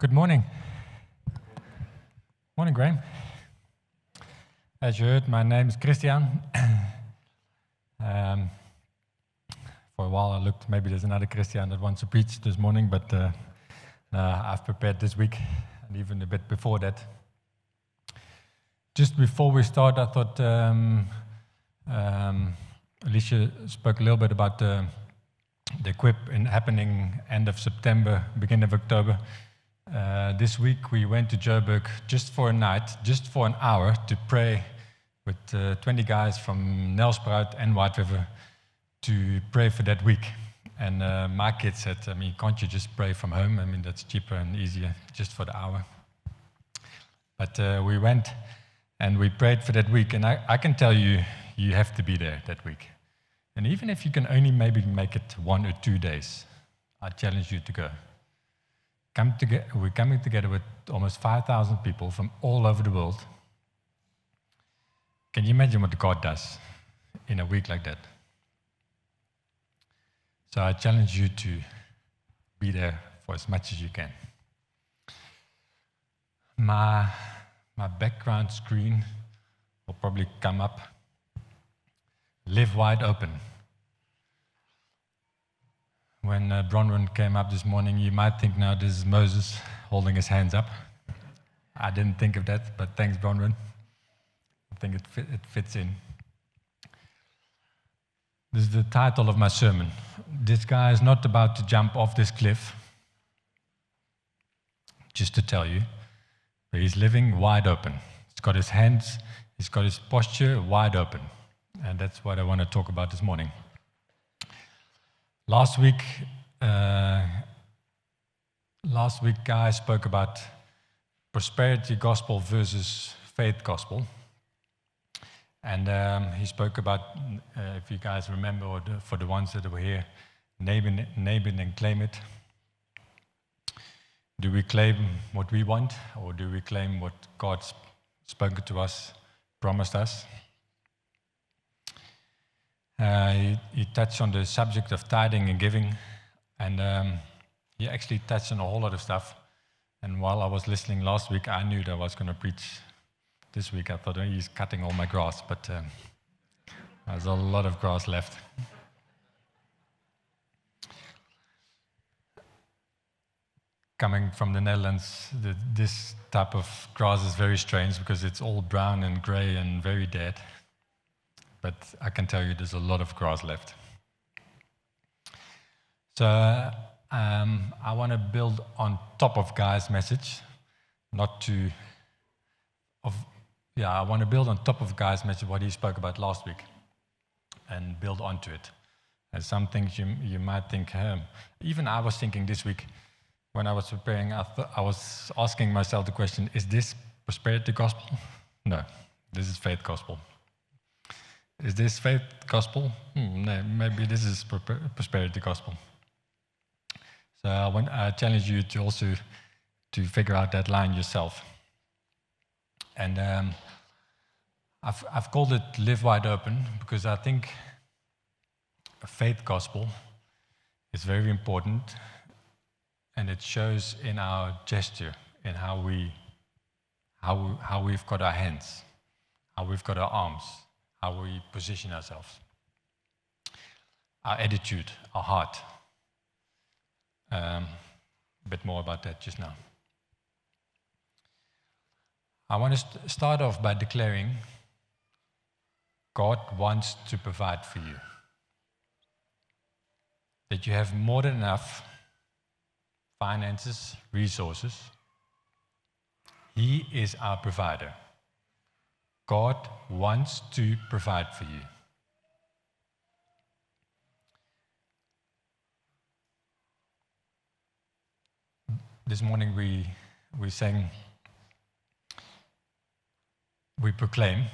Good morning. Morning, Graham. As you heard, my name is Christiaan. For a while I looked, maybe there's another Christiaan that wants to preach this morning, but I've prepared this week and even a bit before that. Just before we start, I thought Alicia spoke a little bit about the equip happening end of September, beginning of October. This week we went to Joburg just for a night, just for an hour, to pray with 20 guys from Nelspruit and White River to pray for that week. And my kids said, can't you just pray from home? That's cheaper and easier just for the hour. But we went and we prayed for that week. And I can tell you, you have to be there that week. And even if you can only maybe make it 1 or 2 days, I challenge you to go. We're coming together with almost 5,000 people from all over the world. Can you imagine what God does in a week like that? So I challenge you to be there for as much as you can. My background screen will probably come up. Live wide open. When Bronwyn came up this morning, you might think now this is Moses holding his hands up. I didn't think of that, but thanks, Bronwyn. I think it fits in. This is the title of my sermon. This guy is not about to jump off this cliff, just to tell you, but he's living wide open. He's got his hands, he's got his posture wide open. And that's what I want to talk about this morning. Last week, Guy spoke about prosperity gospel versus faith gospel. And he spoke about, if you guys remember, or for the ones that were here, name it and claim it. Do we claim what we want, or do we claim what God's spoken to us, promised us? He touched on the subject of tithing and giving, and he actually touched on a whole lot of stuff. And while I was listening last week, I knew that I was going to preach this week. I thought, he's cutting all my grass, but there's a lot of grass left. Coming from the Netherlands, this type of grass is very strange because it's all brown and grey and very dead. But I can tell you there's a lot of grass left. So I want to build on top of Guy's message, I want to build on top of Guy's message, what he spoke about last week, and build onto it. And some things you might think, even I was thinking this week, when I was preparing, I was asking myself the question, is this prosperity gospel? No, this is faith gospel. Is this faith gospel? No, maybe this is prosperity gospel. So I challenge you to also to figure out that line yourself. And I've called it Live Wide Open because I think a faith gospel is very important, and it shows in our gesture, in how we've got our hands, how we've got our arms, how we position ourselves, our attitude, our heart. A bit more about that just now. I want to start off by declaring God wants to provide for you. That you have more than enough finances, resources. He is our provider. God wants to provide for you. This morning we sang, we proclaim,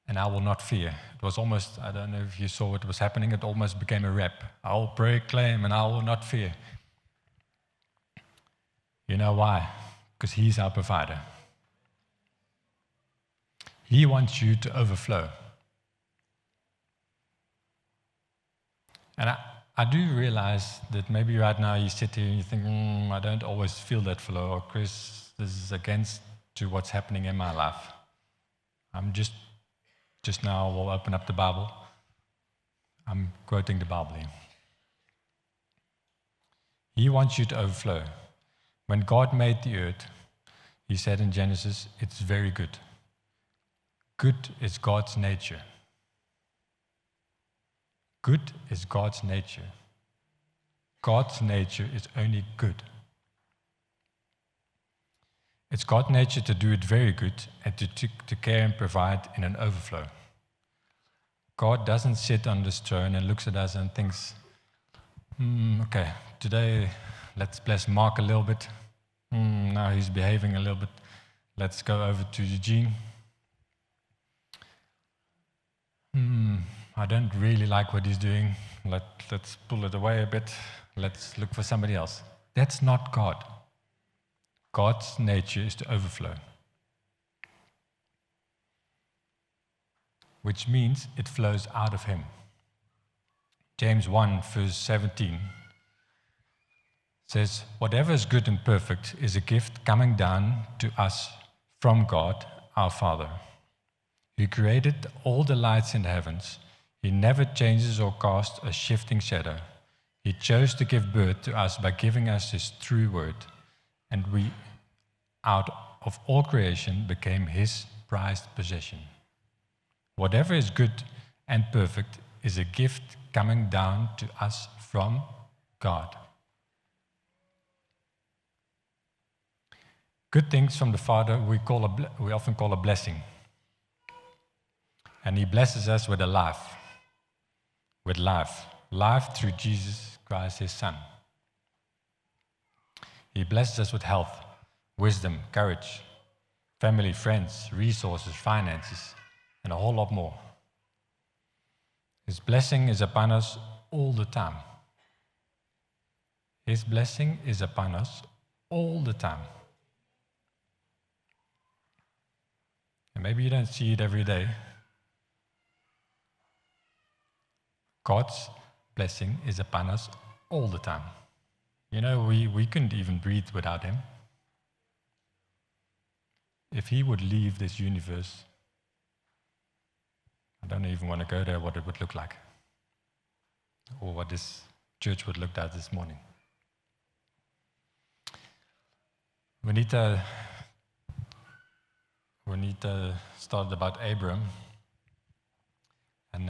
and I will not fear. It was almost, I don't know if you saw what was happening, it almost became a rap. I will proclaim and I will not fear. You know why? Because He's our provider. He wants you to overflow. And I do realize that maybe right now you sit here and you think, I don't always feel that flow, or Chris, this is against to what's happening in my life. I'm just now we'll open up the Bible. I'm quoting the Bible here. He wants you to overflow. When God made the earth, he said in Genesis, it's very good. Good is God's nature. Good is God's nature. God's nature is only good. It's God's nature to do it very good and to care and provide in an overflow. God doesn't sit on this throne and looks at us and thinks, okay, today let's bless Mark a little bit. Now he's behaving a little bit. Let's go over to Eugene. I don't really like what he's doing. Let's pull it away a bit. Let's look for somebody else. That's not God. God's nature is to overflow, which means it flows out of him. James 1, verse 17 says, whatever is good and perfect is a gift coming down to us from God, our Father, who created all the lights in the heavens. He never changes or casts a shifting shadow. He chose to give birth to us by giving us his true word, and we, out of all creation, became his prized possession. Whatever is good and perfect is a gift coming down to us from God. Good things from the Father we often call a blessing. And he blesses us with a life. With life. Life through Jesus Christ, his Son. He blesses us with health, wisdom, courage, family, friends, resources, finances, and a whole lot more. His blessing is upon us all the time. His blessing is upon us all the time. And maybe you don't see it every day. God's blessing is upon us all the time. You know, we couldn't even breathe without him. If he would leave this universe, I don't even want to go there, what it would look like. Or what this church would look at this morning. We need to start about Abram. And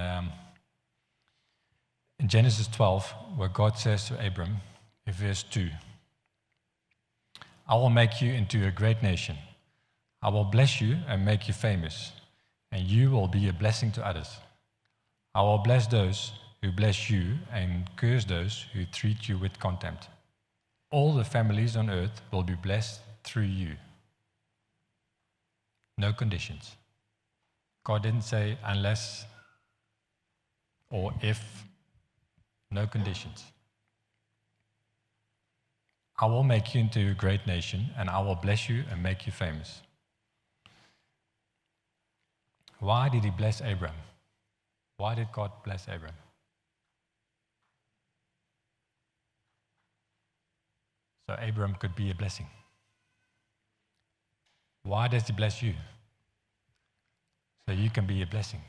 in Genesis 12, where God says to Abram, in verse 2, I will make you into a great nation. I will bless you and make you famous, and you will be a blessing to others. I will bless those who bless you and curse those who treat you with contempt. All the families on earth will be blessed through you. No conditions. God didn't say unless or if. No conditions. I will make you into a great nation, and I will bless you and make you famous. Why did he bless Abram? Why did God bless Abram? So Abram could be a blessing. Why does he bless you? So you can be a blessing.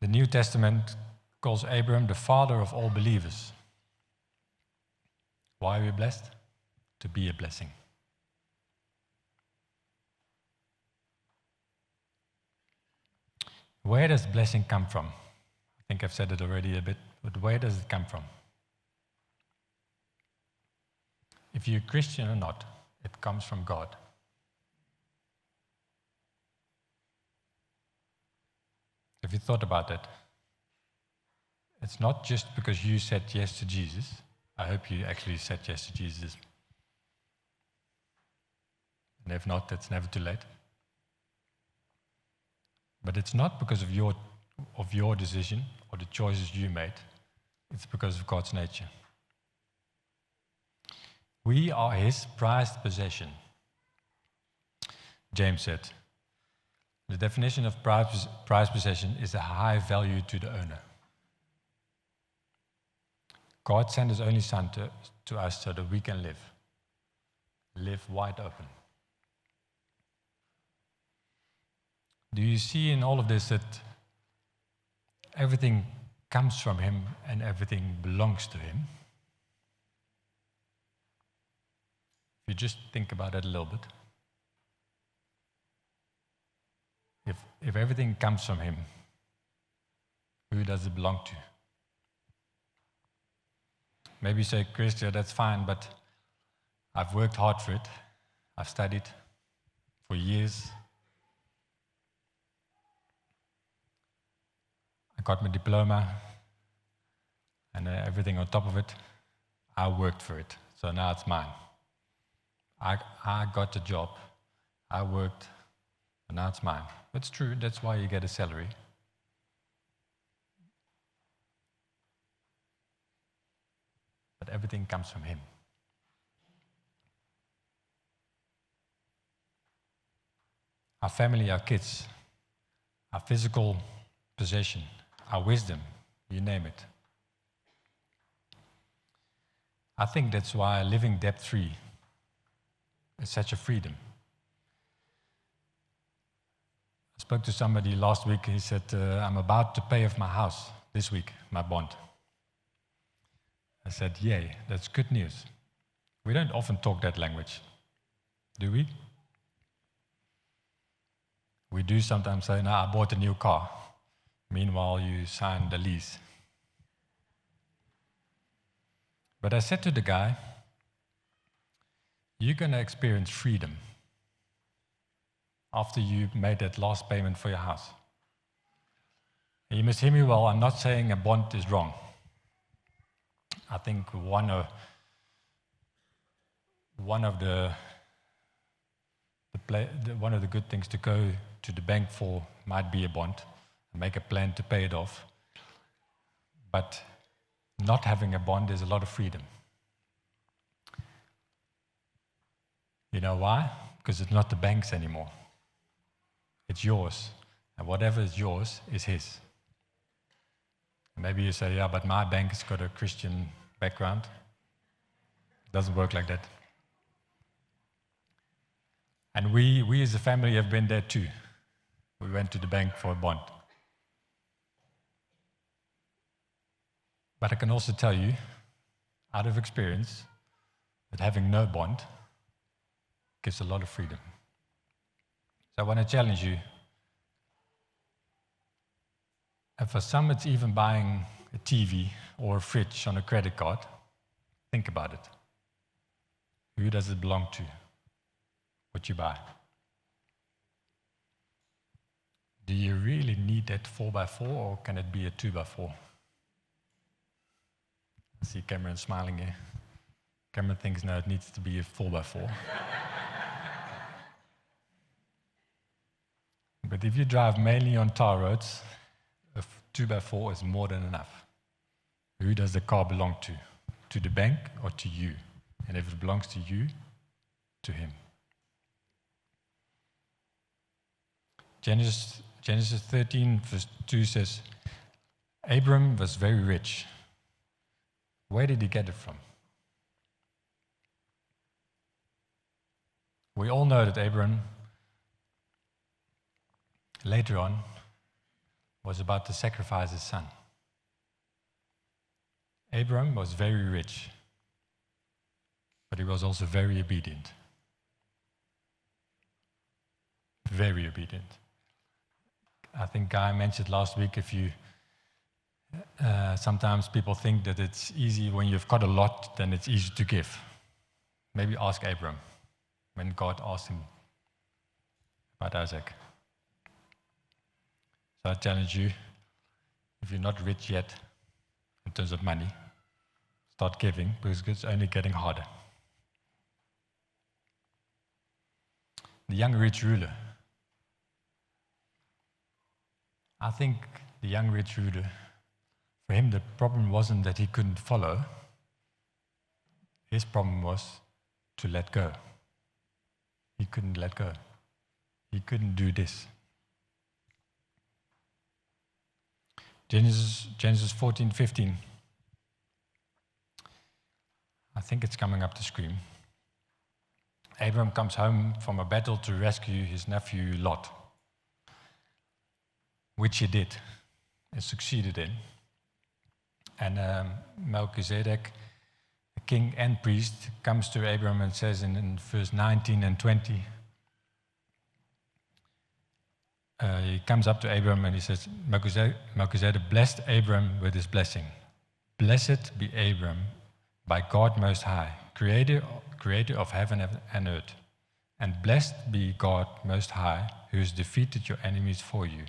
The New Testament calls Abram the father of all believers. Why are we blessed? To be a blessing. Where does blessing come from? I think I've said it already a bit, but where does it come from? If you're a Christian or not, it comes from God. Have you thought about that? It's not just because you said yes to Jesus. I hope you actually said yes to Jesus. And if not, it's never too late. But it's not because of your decision or the choices you made. It's because of God's nature. We are his prized possession. James said, The definition of prized possession is a high value to the owner. God sent His only Son to us so that we can live wide open. Do you see in all of this that everything comes from Him and everything belongs to Him? If you just think about that a little bit. If everything comes from Him, who does it belong to? Maybe you say, Christiaan, that's fine, but I've worked hard for it. I've studied for years. I got my diploma and everything on top of it. I worked for it, so now it's mine. I got the job. I worked, and now it's mine. It's true, that's why you get a salary. But everything comes from Him. Our family, our kids, our physical possession, our wisdom, you name it. I think that's why living debt-free is such a freedom. I spoke to somebody last week. He said, I'm about to pay off my house this week, my bond. I said, yay, that's good news. We don't often talk that language, do we? We do sometimes say, no, I bought a new car. Meanwhile, you signed the lease. But I said to the guy, you're going to experience freedom after you made that last payment for your house. And you must hear me well, I'm not saying a bond is wrong. I think one of the good things to go to the bank for might be a bond and make a plan to pay it off. But not having a bond is a lot of freedom. You know why? Because it's not the bank's anymore. It's yours. And whatever is yours is His. Maybe you say, yeah, but my bank's got a Christian background. It doesn't work like that. And we as a family have been there too. We went to the bank for a bond. But I can also tell you, out of experience, that having no bond gives a lot of freedom. So I want to challenge you. And for some, it's even buying a TV or a fridge on a credit card. Think about it. Who does it belong to? What you buy? Do you really need that 4x4 or can it be a 2x4? I see Cameron smiling here. Cameron thinks, no, it needs to be a 4x4. But if you drive mainly on tar roads, a 2x4 is more than enough. Who does the car belong to? To the bank or to you? And if it belongs to you, to Him. Genesis 13, verse 2 says, Abram was very rich. Where did he get it from? We all know that Abram, later on, was about to sacrifice his son. Abram was very rich, but he was also very obedient. Very obedient. I think Guy mentioned last week, if you sometimes people think that it's easy when you've got a lot, then it's easy to give. Maybe ask Abram when God asked him about Isaac. So I challenge you, if you're not rich yet in terms of money, start giving because it's only getting harder. The young rich ruler. I think the young rich ruler, for him the problem wasn't that he couldn't follow. His problem was to let go. He couldn't let go. He couldn't do this. Genesis 14:15. I think it's coming up the screen. Abram comes home from a battle to rescue his nephew Lot, which he did and succeeded in. And Melchizedek, the king and priest, comes to Abram and says in verse 19 and 20, he comes up to Abram and he says, Melchizedek blessed Abram with his blessing. Blessed be Abram by God Most High, creator of heaven and earth. And blessed be God Most High, who has defeated your enemies for you.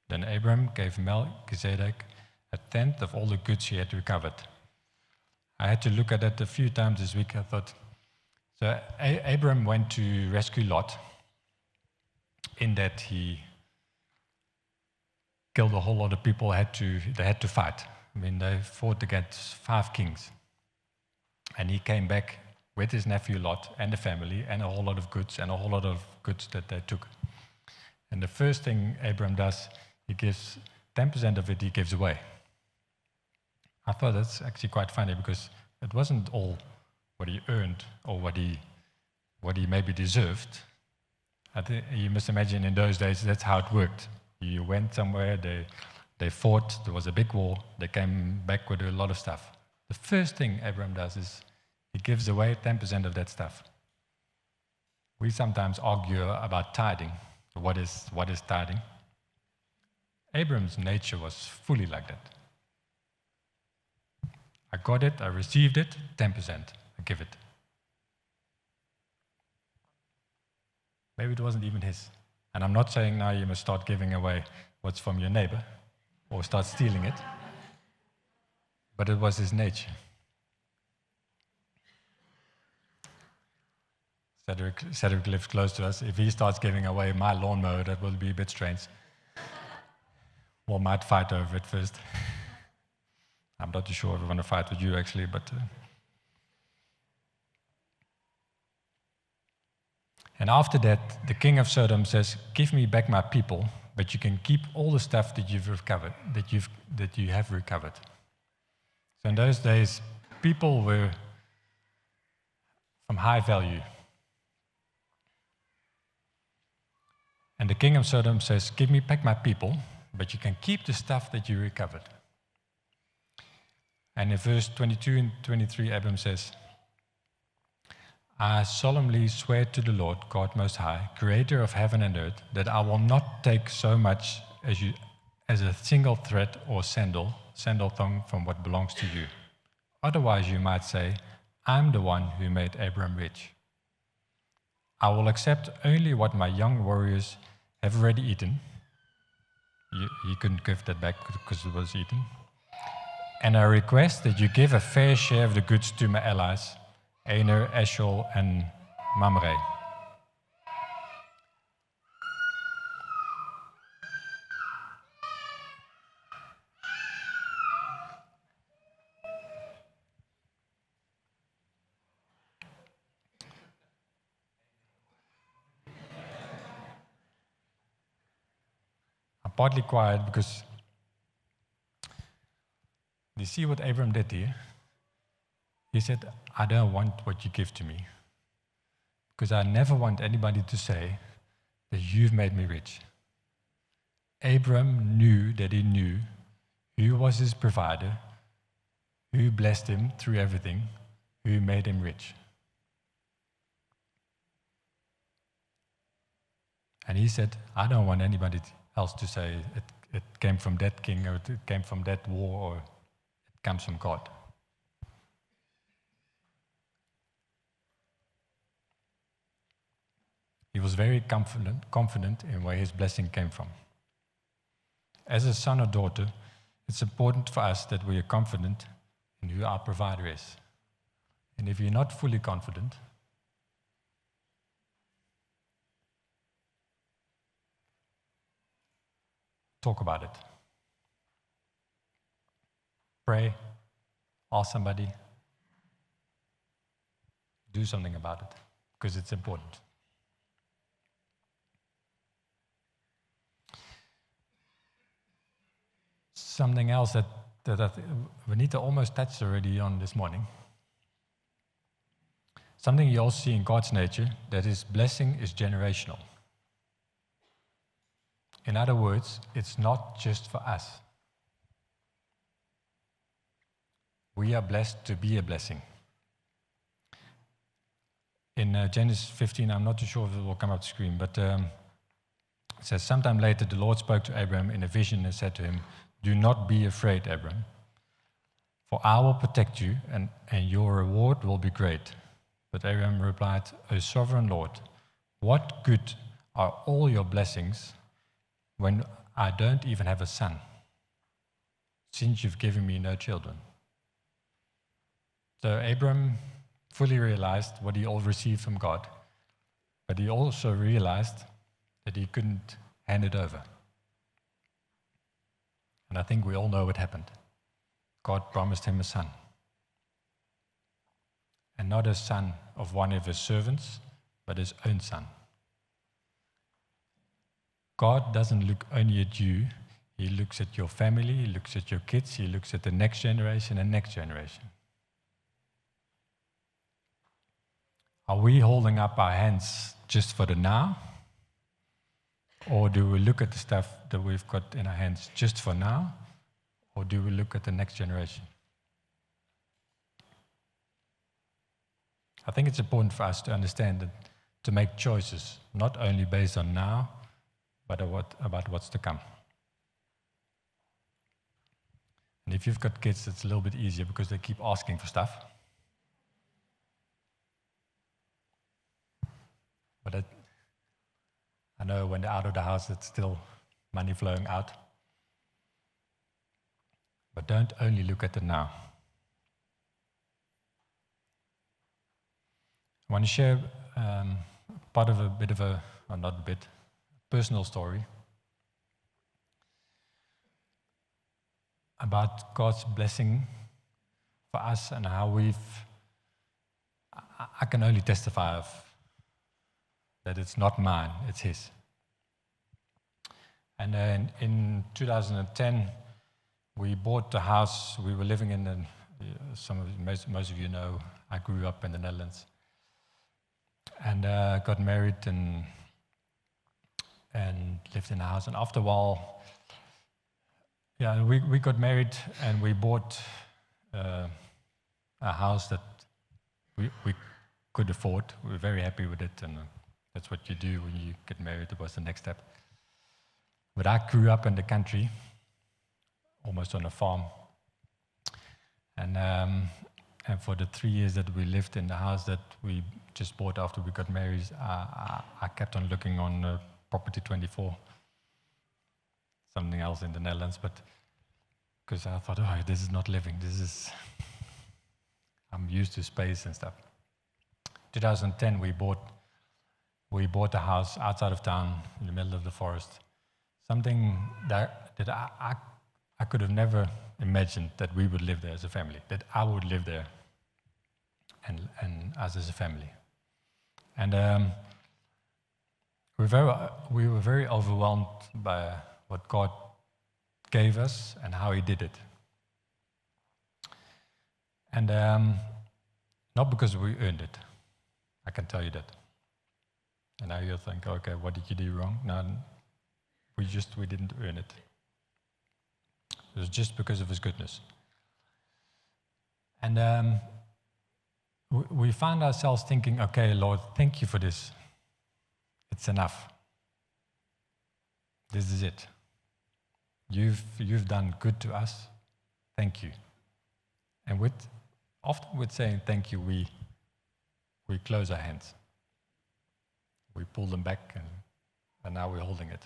Then Abram gave Melchizedek a tenth of all the goods he had recovered. I had to look at that a few times this week. I thought, so Abram went to rescue Lot, in that he killed a whole lot of people. They had to fight. I mean, they fought against 5 kings. And he came back with his nephew Lot and the family and a whole lot of goods that they took. And the first thing Abram does, he gives 10% of it, he gives away. I thought that's actually quite funny, because it wasn't all what he earned or what he maybe deserved. I think you must imagine in those days that's how it worked. You went somewhere, they fought, there was a big war, they came back with a lot of stuff. The first thing Abram does is he gives away 10% of that stuff. We sometimes argue about tithing. What is tithing? Abram's nature was fully like that. I got it, I received it, 10%, I give it. Maybe it wasn't even his. And I'm not saying now you must start giving away what's from your neighbor or start stealing it. But it was his nature. Cedric lives close to us. If he starts giving away my lawnmower, that will be a bit strange. We might fight over it first. I'm not too sure if I want to fight with you actually, but... And after that, the king of Sodom says, give me back my people, but you can keep all the stuff that you've recovered, that you have recovered. So in those days, people were from high value. And the king of Sodom says, give me back my people, but you can keep the stuff that you recovered. And in verse 22 and 23, Abram says, I solemnly swear to the Lord, God Most High, creator of heaven and earth, that I will not take so much as a single thread or sandal thong from what belongs to you. Otherwise you might say, I'm the one who made Abram rich. I will accept only what my young warriors have already eaten. You couldn't give that back because it was eaten. And I request that you give a fair share of the goods to my allies, Aner, Eshol, and Mamre. I'm partly quiet because you see what Abram did here? He said, I don't want what you give to me, because I never want anybody to say that you've made me rich. Abram knew that he knew who was his provider, who blessed him through everything, who made him rich. And he said, I don't want anybody else to say it came from that king, or it came from that war, or it comes from God. He was very confident in where his blessing came from. As a son or daughter, it's important for us that we are confident in who our provider is. And if you're not fully confident, talk about it. Pray, ask somebody, do something about it, because it's important. something else that Vanita almost touched already on this morning. Something you also see in God's nature, that His blessing is generational. In other words, it's not just for us. We are blessed to be a blessing. In Genesis 15, I'm not too sure if it will come up the screen, but it says, sometime later the Lord spoke to Abraham in a vision and said to him, "Do not be afraid, Abraham, for I will protect you, and your reward will be great." But Abraham replied, "O sovereign Lord, what good are all your blessings when I don't even have a son, since you've given me no children?" So Abraham fully realized what he all received from God, but he also realized that he couldn't hand it over. And I think we all know what happened. God promised him a son. And not a son of one of his servants, but his own son. God doesn't look only at you, He looks at your family, He looks at your kids, He looks at the next generation and next generation. Are we holding up our hands just for the now? Or do we look at the stuff that we've got in our hands just for now? Or do we look at the next generation? I think it's important for us to understand that to make choices, not only based on now, but about what's to come. And if you've got kids, it's a little bit easier because they keep asking for stuff. But I know when they're out of the house, it's still money flowing out. But don't only look at the now. I want to share part of a bit of a, or not a bit, personal story about God's blessing for us and how I can only testify of that it's not mine, it's His. And in 2010, we bought the house we were living in. Most of you know, I grew up in the Netherlands. And got married and lived in a house. And after a while, we got married and we bought a house that we could afford. We were very happy with it, and that's what you do when you get married. It was the next step. But I grew up in the country, almost on a farm. And for the 3 years that we lived in the house that we just bought after we got married, I kept on looking on Property 24, something else in the Netherlands, but because I thought, this is not living. I'm used to space and stuff. 2010, we bought a house outside of town in the middle of the forest. Something that I could have never imagined that we would live there as a family, that I would live there and us as a family. And we were very overwhelmed by what God gave us and how He did it. And not because we earned it, I can tell you that. And now you'll think, okay, what did you do wrong? No, we didn't earn it. It was just because of His goodness. And we found ourselves thinking, okay, Lord, thank you for this. It's enough. This is it. You've done good to us. Thank you. And often with saying thank you, we close our hands. We pull them back, and now we're holding it.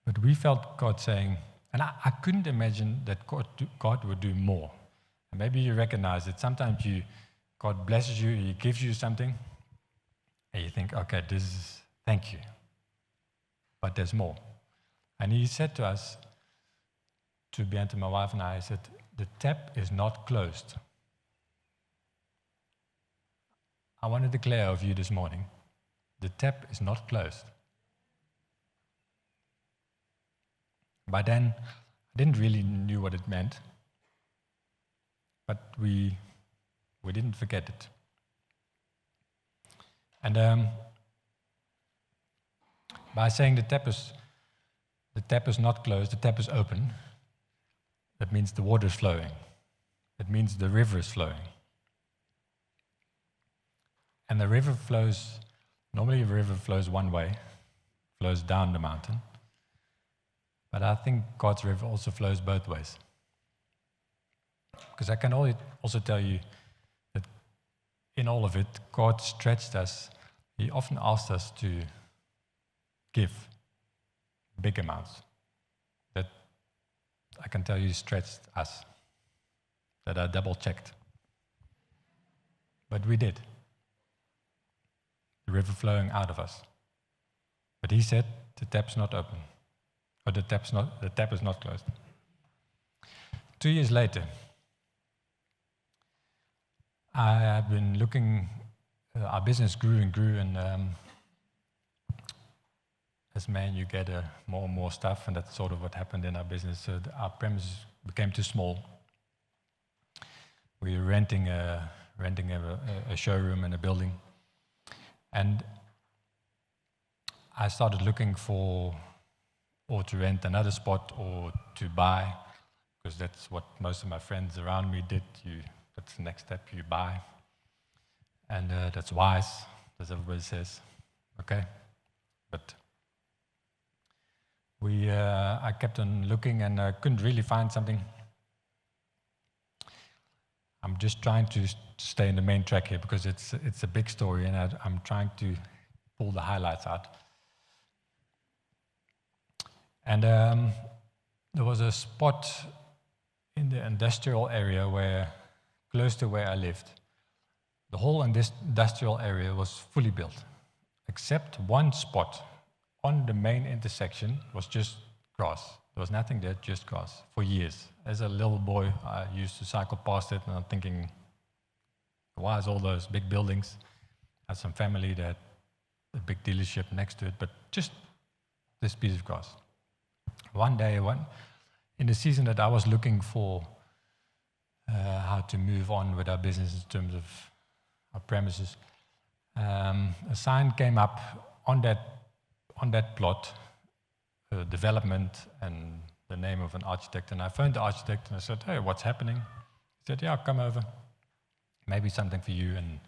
But we felt God saying, and I couldn't imagine that God would do more. And maybe you recognize it. Sometimes God blesses you, He gives you something, and you think, okay, thank you. But there's more. And He said to us, to Bianca, my wife, and I, He said, the tap is not closed. I want to declare of you this morning, the tap is not closed. By then, didn't really knew what it meant, but we didn't forget it. And by saying the tap is not closed, the tap is open, that means the water is flowing. It means the river is flowing. And the river flows, normally a river flows one way, flows down the mountain. But I think God's river also flows both ways. Because I can also tell you that in all of it, God stretched us. He often asked us to give big amounts. That I can tell you stretched us. That I double-checked. But we did. The river flowing out of us. But he said, the tap's not open. Or the tap is not closed. 2 years later, I have been looking, our business grew and grew, and as man, you get more and more stuff, and that's sort of what happened in our business. So our premises became too small. We were renting a showroom and a building. And I started looking for, or to rent another spot, or to buy, because that's what most of my friends around me did. That's the next step, you buy. And that's wise, as everybody says. Okay? But I kept on looking, and I couldn't really find something. I'm just trying to stay in the main track here because it's a big story, and I'm trying to pull the highlights out. And there was a spot in the industrial area close to where I lived. The whole industrial area was fully built, except one spot on the main intersection was just grass. There was nothing there, just grass, for years. As a little boy, I used to cycle past it, and I'm thinking, why is all those big buildings? I had some family that had a big dealership next to it, but just this piece of grass. One day, in the season that I was looking for how to move on with our business in terms of our premises, a sign came up on that plot, development and the name of an architect. And I phoned the architect and I said, "Hey, what's happening?" He said, "Yeah, come over. Maybe something for you." And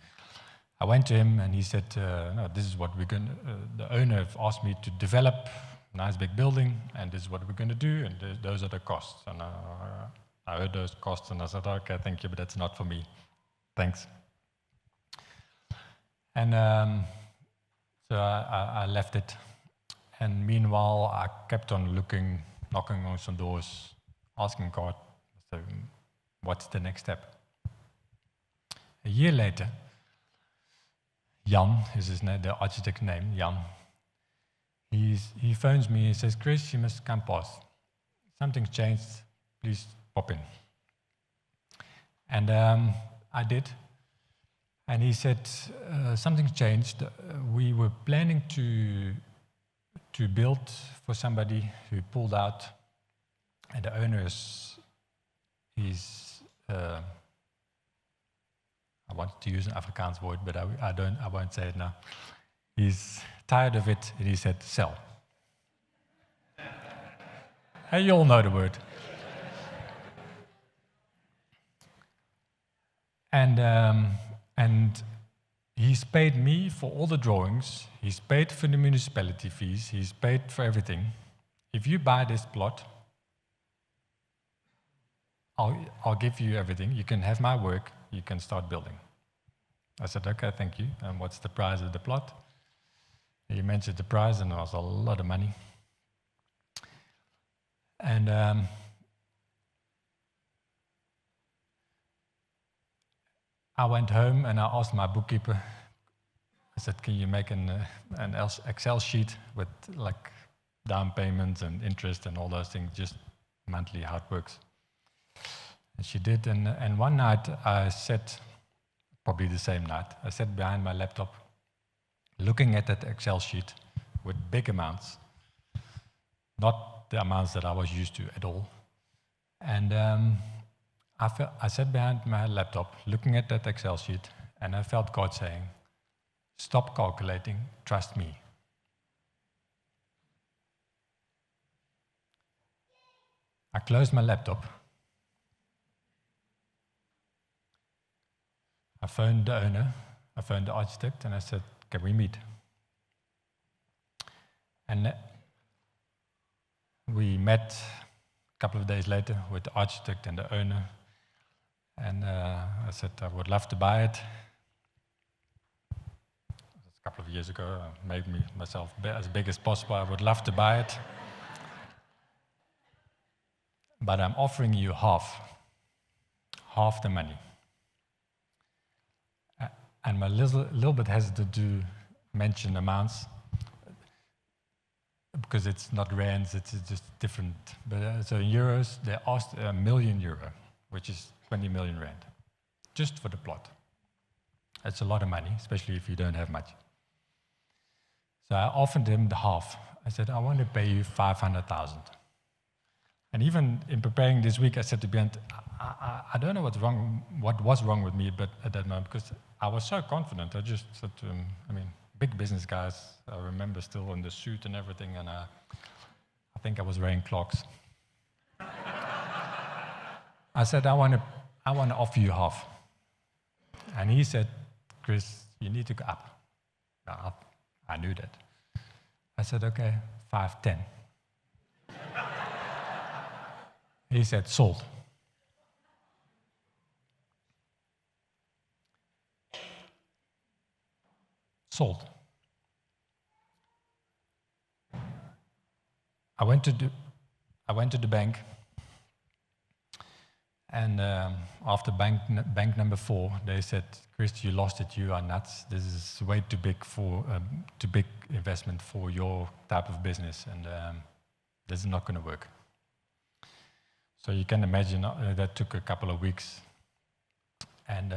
I went to him and he said, "No, this is what we're going to, the owner have asked me to develop a nice big building, and this is what we're going to do, and those are the costs." And I heard those costs and I said, "Okay, thank you, but that's not for me. Thanks." And so I left it. And meanwhile, I kept on looking, knocking on some doors, asking God, so what's the next step? A year later, Jan is his name, the architect's name, Jan. He phones me, he says, "Chris, you must come past. Something's changed, please pop in." And I did. And he said, "Something's changed. We were planning to build for somebody who pulled out, and the owner he's I wanted to use an Afrikaans word, but I won't say it now. He's tired of it, and he said, sell." Hey, you all know the word. And he's paid me for all the drawings. He's paid for the municipality fees. He's paid for everything. If you buy this plot, I'll give you everything. You can have my work. You can start building. I said, "Okay, thank you. And what's the price of the plot?" He mentioned the price, and it was a lot of money. And I went home and I asked my bookkeeper. I said, "Can you make an Excel sheet with like down payments and interest and all those things, just monthly how it works?" And she did. And one night I sat, probably the same night, I sat behind my laptop looking at that Excel sheet with big amounts, not the amounts that I was used to at all. And I sat behind my laptop looking at that Excel sheet, and I felt God saying, stop calculating, trust me. I closed my laptop. I phoned the owner, I phoned the architect, and I said, can we meet? And we met a couple of days later with the architect and the owner. And I said, I would love to buy it. That's a couple of years ago. I made myself as big as possible. I would love to buy it. But I'm offering you half the money. And I'm a little bit hesitant to mention amounts because it's not rands, it's just different. But so in euros, they asked €1 million, which is 20 million rand, just for the plot. That's a lot of money, especially if you don't have much. So I offered him the half. I said, I want to pay you 500,000. And even in preparing this week, I said to Bernd, I don't know what was wrong with me but at that moment, because I was so confident. I just said to him, big business guys, I remember still in the suit and everything, and I think I was wearing clocks. I said, I want to offer you half. And he said, Chris, you need to go up. I knew that. I said, okay, 510. He said, sold. Sold. I went to the bank, and after bank number 4, they said, Chris, you lost it. You are nuts. This is way too big investment for your type of business, and this is not going to work. So you can imagine that took a couple of weeks. And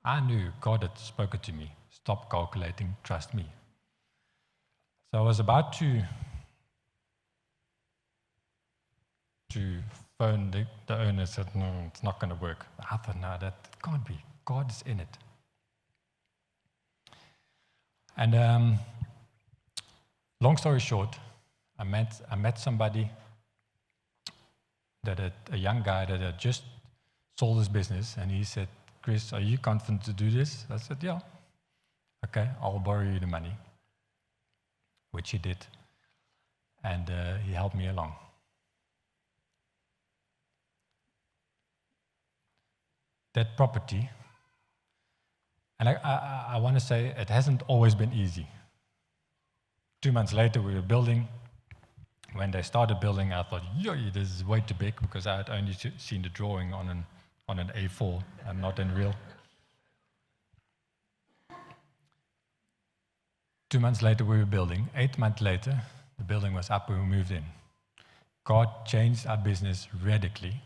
I knew God had spoken to me. Stop calculating, trust me. So I was about to phone the owner and said, no, it's not going to work. I thought, no, that can't be. God is in it. And long story short, I met somebody a young guy that had just sold his business, and he said, Chris, are you confident to do this? I said, yeah. Okay, I'll borrow you the money, which he did, and he helped me along. That property, and I want to say it hasn't always been easy. 2 months later, we were building. When they started building, I thought, this is way too big, because I had only seen the drawing on an A4 and not in real. 2 months later, we were building. 8 months later, the building was up and we moved in. God changed our business radically.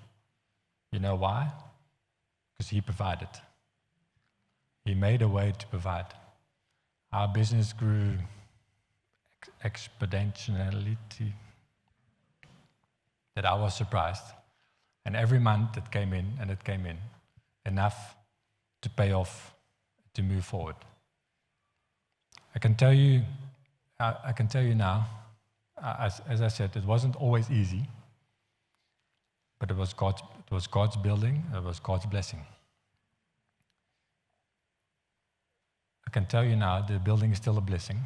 You know why? Because He provided. He made a way to provide. Our business grew exponentially that I was surprised. And every month it came in, enough to pay off, to move forward. I can tell you now, as I said, it wasn't always easy, but it was God's building, it was God's blessing. I can tell you now, the building is still a blessing.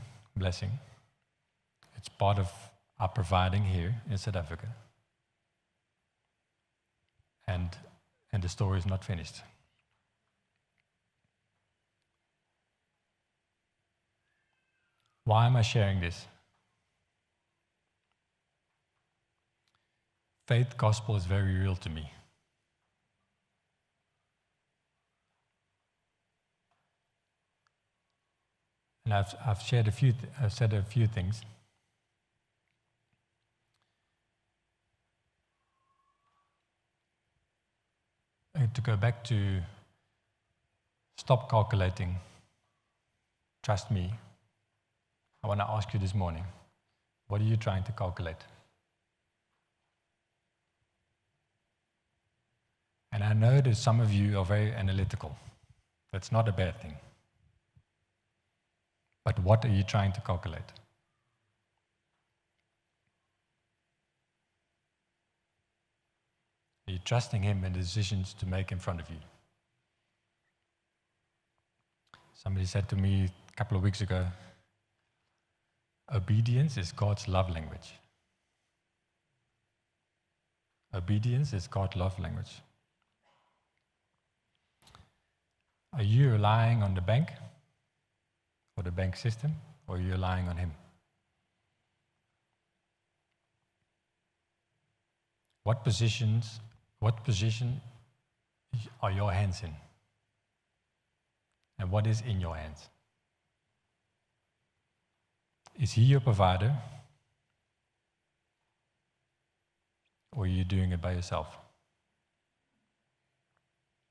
It's part of our providing here in South Africa. And the story is not finished. Why am I sharing this? Faith gospel is very real to me. And I've said a few things. And to go back to stop calculating, trust me, I want to ask you this morning, what are you trying to calculate? And I know that some of you are very analytical. That's not a bad thing. But what are you trying to calculate? Are you trusting Him in the decisions to make in front of you? Somebody said to me a couple of weeks ago, obedience is God's love language. Obedience is God's love language. Are you relying on the bank or the bank system, or are you relying on Him? What position are your hands in? And what is in your hands? Is He your provider? Or are you doing it by yourself?